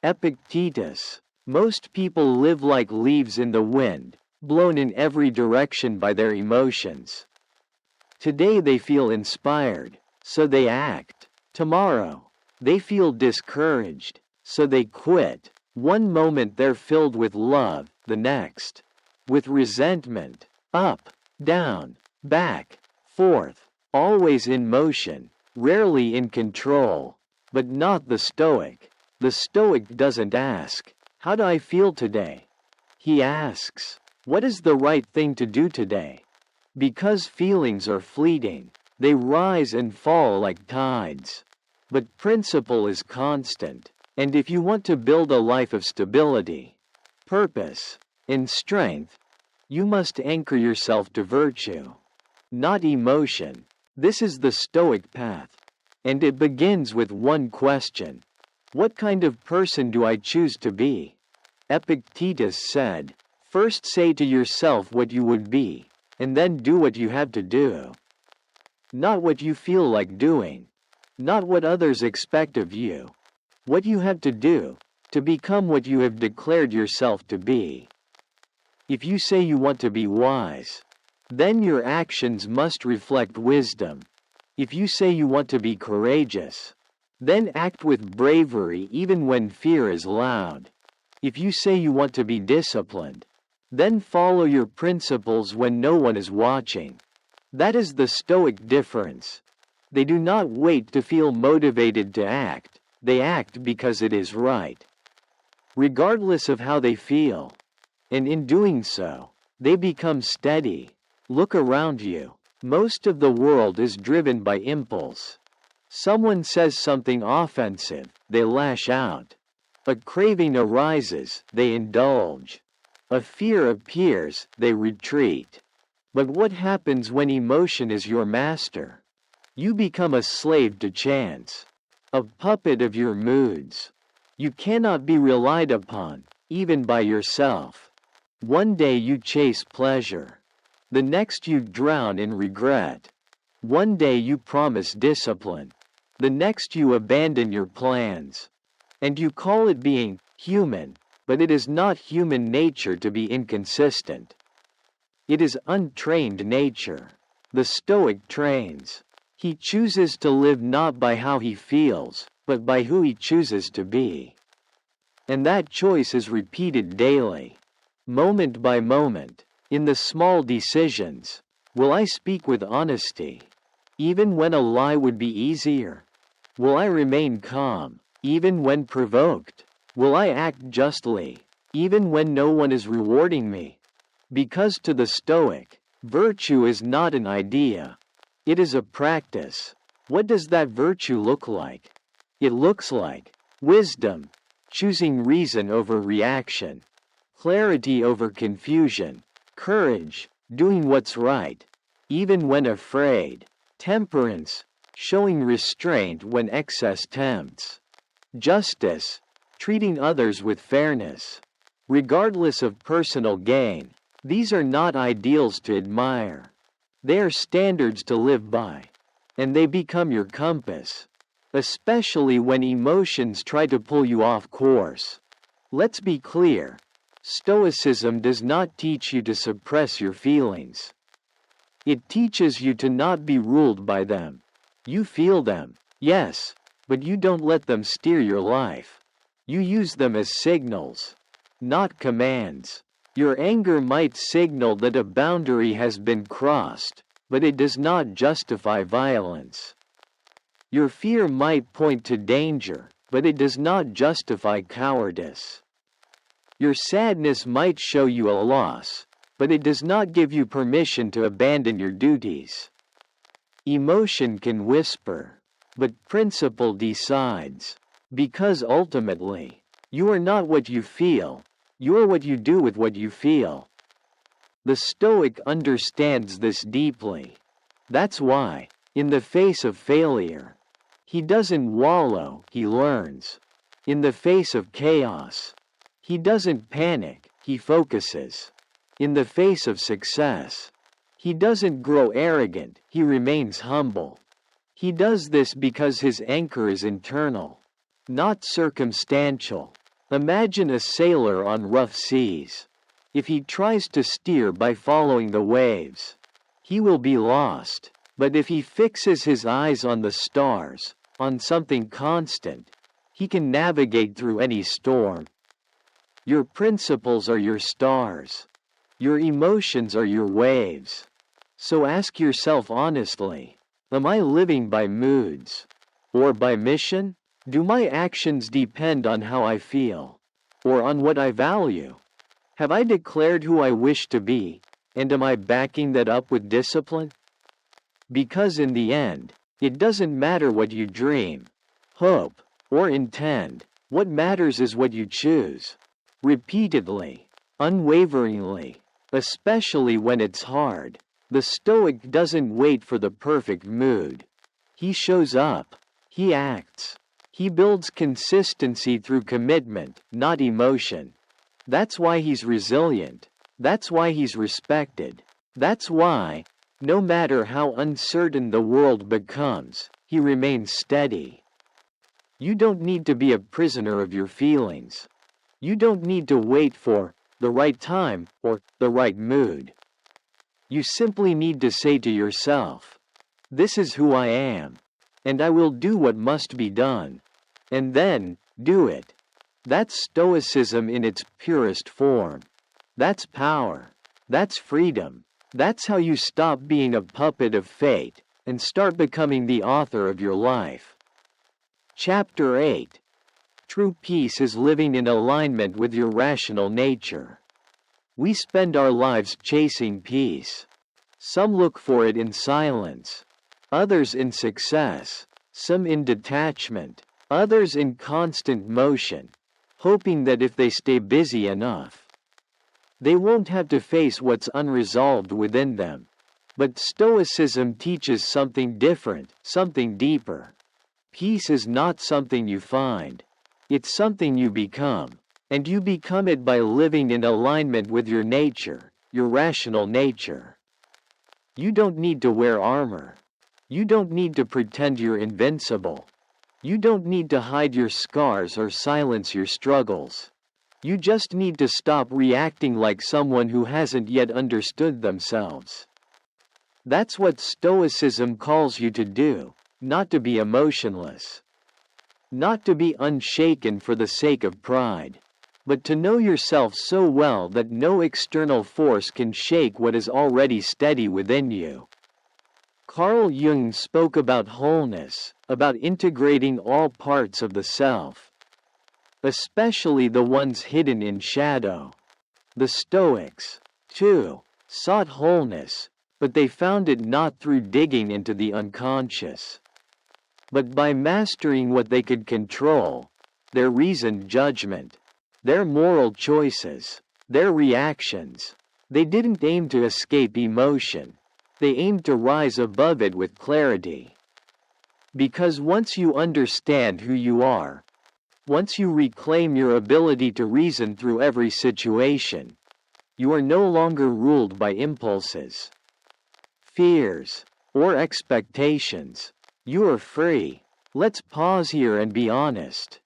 Epictetus. Most people live like leaves in the wind, blown in every direction by their emotions. Today they feel inspired, so they act. Tomorrow, they feel discouraged, so they quit. One moment they're filled with love, the next, with resentment. Up, down, back, forth, always in motion, rarely in control. But not the Stoic. The Stoic doesn't ask, "How do I feel today?" He asks, "What is the right thing to do today?" Because feelings are fleeting, they rise and fall like tides. But principle is constant, and if you want to build a life of stability, purpose, and strength, you must anchor yourself to virtue, not emotion. This is the Stoic path, and it begins with one question. What kind of person do I choose to be? Epictetus said, first say to yourself what you would be, and then do what you have to do. Not what you feel like doing. Not what others expect of you. What you have to do, to become what you have declared yourself to be. If you say you want to be wise, then your actions must reflect wisdom. If you say you want to be courageous, then act with bravery even when fear is loud. If you say you want to be disciplined, then follow your principles when no one is watching. That is the Stoic difference. They do not wait to feel motivated to act, they act because it is right, regardless of how they feel. And in doing so, they become steady. Look around you. Most of the world is driven by impulse. Someone says something offensive, they lash out. A craving arises, they indulge. A fear appears, they retreat. But what happens when emotion is your master? You become a slave to chance, a puppet of your moods. You cannot be relied upon, even by yourself. One day you chase pleasure. The next you drown in regret. One day you promise discipline. The next you abandon your plans. And you call it being human, but it is not human nature to be inconsistent. It is untrained nature. The Stoic trains. He chooses to live not by how he feels, but by who he chooses to be. And that choice is repeated daily. Moment by moment, in the small decisions. Will I speak with honesty, even when a lie would be easier? Will I remain calm, even when provoked? Will I act justly, even when no one is rewarding me? Because to the Stoic, virtue is not an idea. It is a practice. What does that virtue look like? It looks like wisdom, choosing reason over reaction. Clarity over confusion, courage, doing what's right, even when afraid, temperance, showing restraint when excess tempts, justice, treating others with fairness, regardless of personal gain. These are not ideals to admire. They are standards to live by, and they become your compass, especially when emotions try to pull you off course. Let's be clear. Stoicism does not teach you to suppress your feelings. It teaches you to not be ruled by them. You feel them, yes, but you don't let them steer your life. You use them as signals, not commands. Your anger might signal that a boundary has been crossed, but it does not justify violence. Your fear might point to danger, but it does not justify cowardice. Your sadness might show you a loss, but it does not give you permission to abandon your duties. Emotion can whisper, but principle decides, because ultimately, you are not what you feel, you are what you do with what you feel. The Stoic understands this deeply. That's why, in the face of failure, he doesn't wallow, he learns. In the face of chaos, He doesn't panic, he focuses. In the face of success, he doesn't grow arrogant, he remains humble. He does this because his anchor is internal, not circumstantial. Imagine a sailor on rough seas. If he tries to steer by following the waves, he will be lost. But if he fixes his eyes on the stars, on something constant, he can navigate through any storm. Your principles are your stars. Your emotions are your waves. So ask yourself honestly, am I living by moods? Or by mission? Do my actions depend on how I feel? Or on what I value? Have I declared who I wish to be? And am I backing that up with discipline? Because in the end, it doesn't matter what you dream, hope, or intend. What matters is what you choose. Repeatedly, unwaveringly, especially when it's hard. The Stoic doesn't wait for the perfect mood. He shows up. He acts. He builds consistency through commitment, not emotion. That's why he's resilient. That's why he's respected. That's why, no matter how uncertain the world becomes, he remains steady. You don't need to be a prisoner of your feelings. You don't need to wait for the right time or the right mood. You simply need to say to yourself, "This is who I am, and I will do what must be done." And then, do it. That's Stoicism in its purest form. That's power. That's freedom. That's how you stop being a puppet of fate and start becoming the author of your life. Chapter 8. True peace is living in alignment with your rational nature. We spend our lives chasing peace. Some look for it in silence, others in success, some in detachment, others in constant motion, hoping that if they stay busy enough, they won't have to face what's unresolved within them. But Stoicism teaches something different, something deeper. Peace is not something you find. It's something you become. And you become it by living in alignment with your nature, your rational nature. You don't need to wear armor. You don't need to pretend you're invincible. You don't need to hide your scars or silence your struggles. You just need to stop reacting like someone who hasn't yet understood themselves. That's what Stoicism calls you to do, not to be emotionless. Not to be unshaken for the sake of pride, but to know yourself so well that no external force can shake what is already steady within you. Carl Jung spoke about wholeness, about integrating all parts of the self, especially the ones hidden in shadow. The Stoics, too, sought wholeness, but they found it not through digging into the unconscious, but by mastering what they could control, their reasoned judgment, their moral choices, their reactions. They didn't aim to escape emotion. They aimed to rise above it with clarity. Because once you understand who you are, once you reclaim your ability to reason through every situation, you are no longer ruled by impulses, fears, or expectations. You are free. Let's pause here and be honest.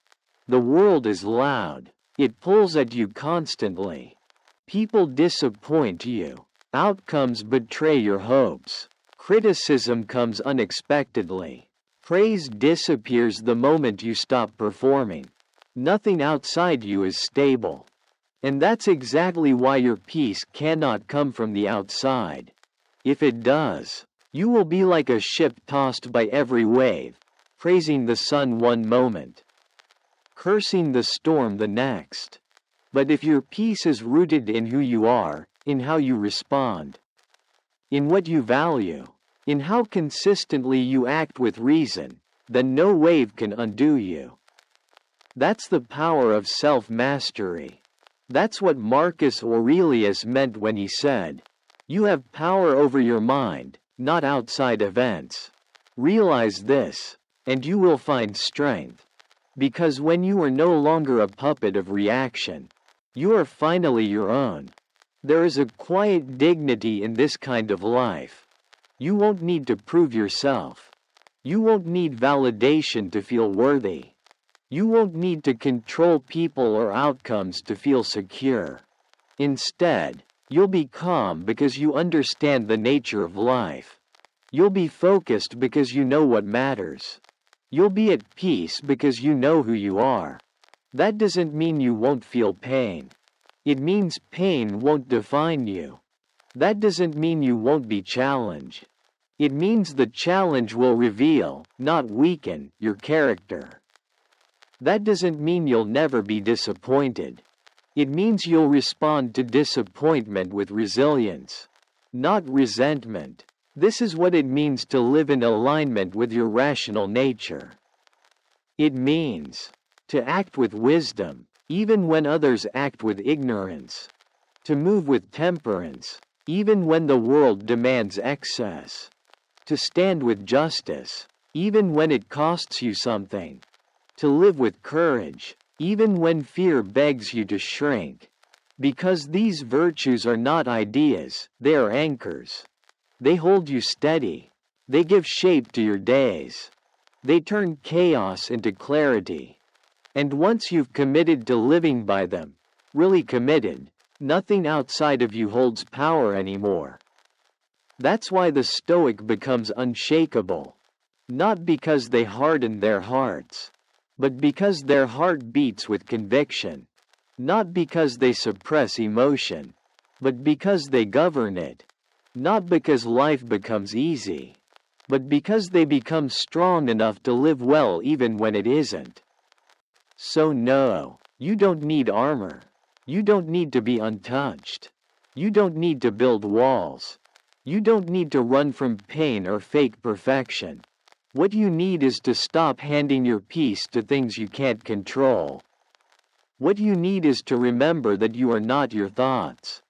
The world is loud. It pulls at you constantly. People disappoint you. Outcomes betray your hopes. Criticism comes unexpectedly. Praise disappears the moment you stop performing. Nothing outside you is stable. And that's exactly why your peace cannot come from the outside. If it does, you will be like a ship tossed by every wave, praising the sun one moment, cursing the storm the next. But if your peace is rooted in who you are, in how you respond, in what you value, in how consistently you act with reason, then no wave can undo you. That's the power of self-mastery. That's what Marcus Aurelius meant when he said, "You have power over your mind, not outside events." Realize this, and you will find strength. Because when you are no longer a puppet of reaction, You are finally your own. There is a quiet dignity in this kind of life. You won't need to prove yourself. You won't need validation to feel worthy. You won't need to control people or outcomes to feel secure. Instead, you'll be calm because you understand the nature of life. You'll be focused because you know what matters. You'll be at peace because you know who you are. That doesn't mean you won't feel pain. It means pain won't define you. That doesn't mean you won't be challenged. It means the challenge will reveal, not weaken, your character. That doesn't mean you'll never be disappointed. It means you'll respond to disappointment with resilience, not resentment. This is what it means to live in alignment with your rational nature. It means to act with wisdom, even when others act with ignorance. To move with temperance, even when the world demands excess. To stand with justice, even when it costs you something. To live with courage, even when fear begs you to shrink. Because these virtues are not ideas, they are anchors. They hold you steady. They give shape to your days. They turn chaos into clarity. And once you've committed to living by them, really committed, nothing outside of you holds power anymore. That's why the Stoic becomes unshakable. Not because they harden their hearts, but because their heart beats with conviction. Not because they suppress emotion, but because they govern it. Not because life becomes easy, but because they become strong enough to live well even when it isn't. So no, you don't need armor. You don't need to be untouched. You don't need to build walls. You don't need to run from pain or fake perfection. What you need is to stop handing your peace to things you can't control. What you need is to remember that you are not your thoughts,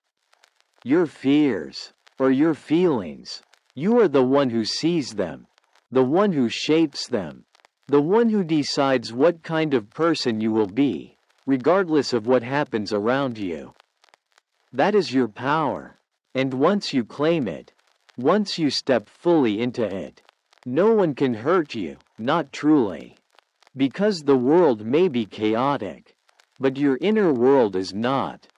your fears, or your feelings. You are the one who sees them, the one who shapes them, the one who decides what kind of person you will be, regardless of what happens around you. That is your power. And once you claim it, once you step fully into it, no one can hurt you, not truly. Because the world may be chaotic, but your inner world is not.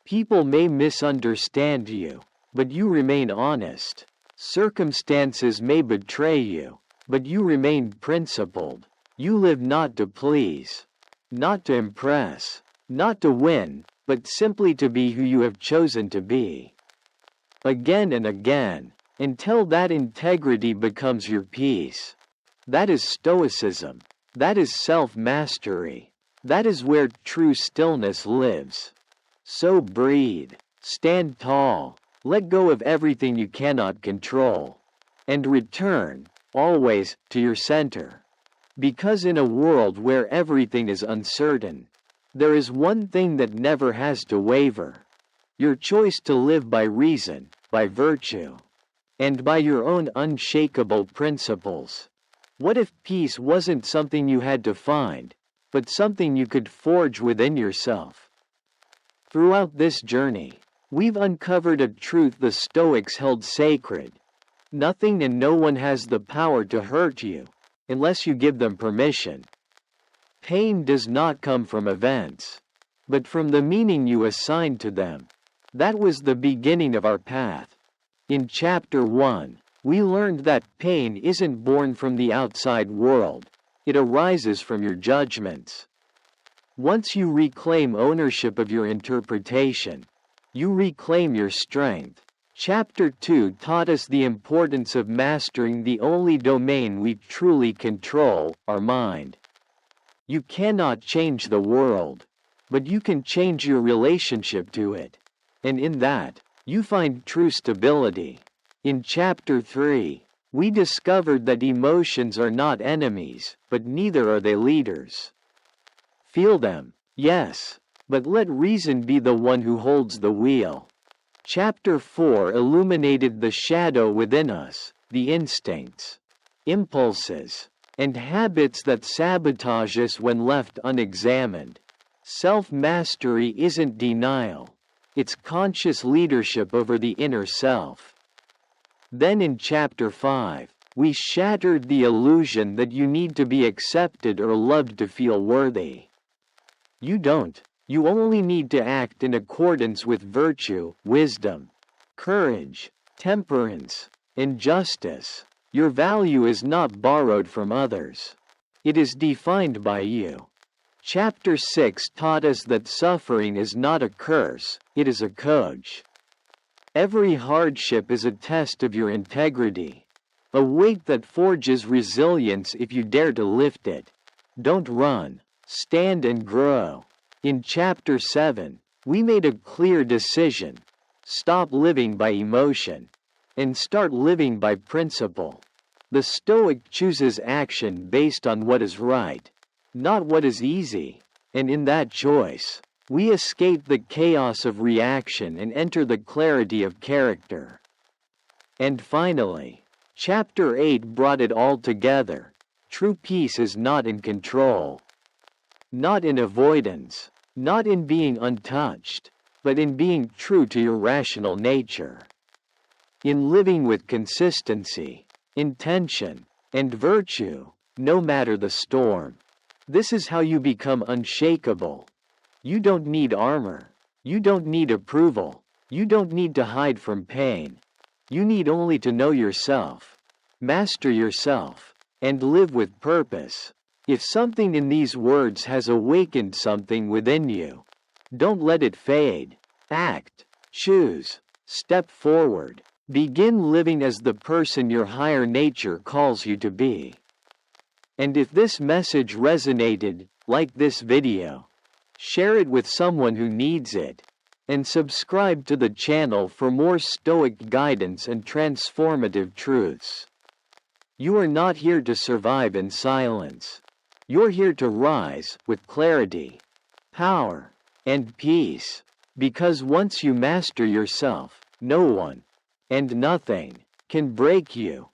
People may misunderstand you, but you remain honest. Circumstances may betray you, but you remain principled. You live not to please, not to impress, not to win, but simply to be who you have chosen to be. Again and again, until that integrity becomes your peace. That is Stoicism. That is self-mastery. That is where true stillness lives. So breathe, stand tall, let go of everything you cannot control, and return, always, to your center. Because in a world where everything is uncertain, there is one thing that never has to waver. Your choice to live by reason, by virtue, and by your own unshakable principles. What if peace wasn't something you had to find, but something you could forge within yourself? Throughout this journey, we've uncovered a truth the Stoics held sacred. Nothing and no one has the power to hurt you, unless you give them permission. Pain does not come from events, but from the meaning you assign to them. That was the beginning of our path. In Chapter 1, we learned that pain isn't born from the outside world, it arises from your judgments. Once you reclaim ownership of your interpretation, you reclaim your strength. Chapter 2 taught us the importance of mastering the only domain we truly control, our mind. You cannot change the world, but you can change your relationship to it. And in that, you find true stability. In Chapter 3, we discovered that emotions are not enemies, but neither are they leaders. Feel them, yes, but let reason be the one who holds the wheel. Chapter 4 illuminated the shadow within us, the instincts, impulses, and habits that sabotage us when left unexamined. Self-mastery isn't denial. It's conscious leadership over the inner self. Then in Chapter 5, we shattered the illusion that you need to be accepted or loved to feel worthy. You don't. You only need to act in accordance with virtue, wisdom, courage, temperance, and justice. Your value is not borrowed from others. It is defined by you. Chapter 6 taught us that suffering is not a curse, it is a coach. Every hardship is a test of your integrity. A weight that forges resilience if you dare to lift it. Don't run. Stand and grow. In Chapter 7, we made a clear decision. Stop living by emotion and start living by principle. The Stoic chooses action based on what is right, not what is easy, and in that choice, we escape the chaos of reaction and enter the clarity of character. And finally, Chapter 8 brought it all together. True peace is not in control. Not in avoidance, not in being untouched, but in being true to your rational nature. In living with consistency, intention, and virtue, no matter the storm. This is how you become unshakable. You don't need armor. You don't need approval. You don't need to hide from pain. You need only to know yourself, master yourself, and live with purpose. If something in these words has awakened something within you, don't let it fade. Act, choose, step forward, begin living as the person your higher nature calls you to be. And if this message resonated, like this video, share it with someone who needs it, and subscribe to the channel for more Stoic guidance and transformative truths. You are not here to survive in silence. You're here to rise with clarity, power, and peace, because once you master yourself, no one and nothing can break you.